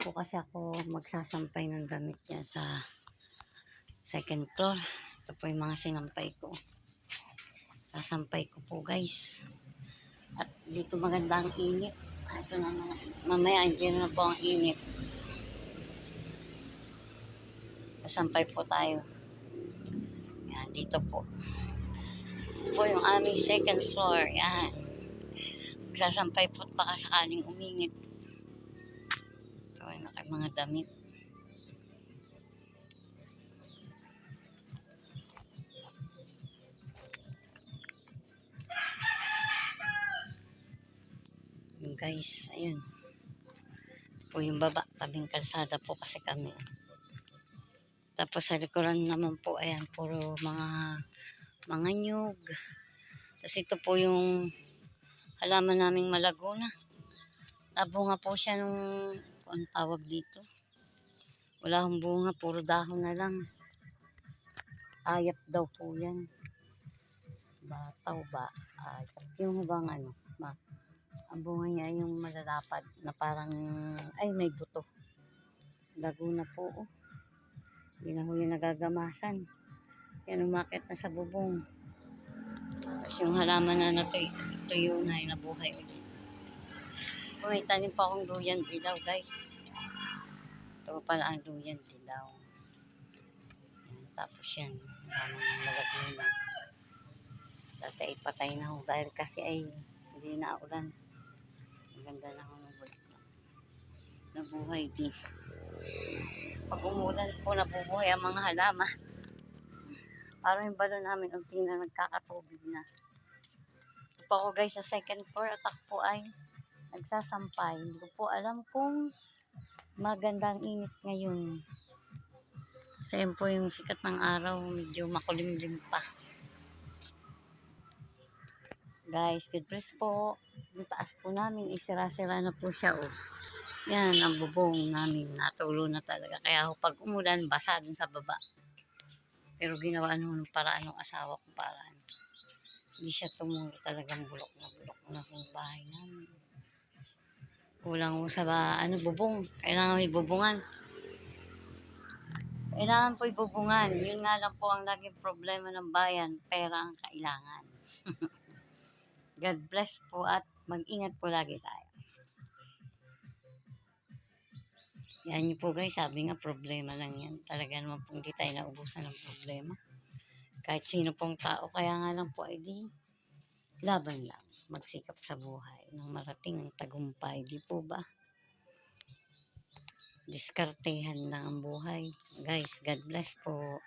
po kasi ako magsasampay ng damit niya sa second floor. Ito po yung mga sinampay ko. Sasampay ko po guys. At dito maganda ang init. Ito na mga, mamaya hindi na po ang init. Sasampay po tayo. Yan, dito po. Ito po yung aming second floor. Yan. Magsasampay po baka sakaling uminit. Ito yung mga damit. Guys, ayun po yung baba, tabing kalsada po kasi kami. Tapos sa likuran naman po, ayan, puro mga nyug. Tapos ito po yung halaman naming malaguna. Nabunga po siya nung, ano tawag dito, wala akong bunga, puro dahon na lang. Ayap daw po yan. Bataw ba? Ayap. Yung bang ano, ang bunga niya yung malalapad na parang, ay may buto. Laguna po, oh. Hindi na ho yung nagagamasan. Yan, umakit na sa bubong. Tapos yung halaman na tuyo na, yung nabuhay ulit. May tanim pa akong duyan dilaw, guys. Ito pala ang duyan dilaw. Yan, tapos yan, halaman ng malaguna. Dati ay patay na ho dahil kasi ay hindi na ulan. Maganda na ho nabuhay din. Pag umulan po, nabubuhay ang mga halaman. Parang yung balon namin, unti na nagkakatubig na. Ito po ako guys sa second floor at ako po ay nagsasampay. Hindi ko po alam kung magandang init ngayon. Kasi yun po yung sikat ng araw, medyo makulimlim pa. Guys, good bless po. Yung taas po namin, isira-sira na po siya. Oh. Yan, ang bubong namin. Natulo na talaga. Kaya pag umulan, basa dun sa baba. Pero ginawa ng paraan ng asawa ko para hindi siya tumulo, talagang bulok na yung bahay namin. Kulang mo sa bubong. Kailangan may bubungan. Kailangan po ibubungan. Yun nga lang po ang naging problema ng bayan. Pera ang kailangan. God bless po at mag-ingat po lagi tayo. Yan niyo po guys, sabi nga problema lang yan. Talaga naman po hindi tayo naubusan ng problema. Kahit sino pong tao, kaya nga lang po ay di laban lang. Magsikap sa buhay nang marating ang tagumpay. Di po ba? Diskartehan lang ang buhay. Guys, God bless po.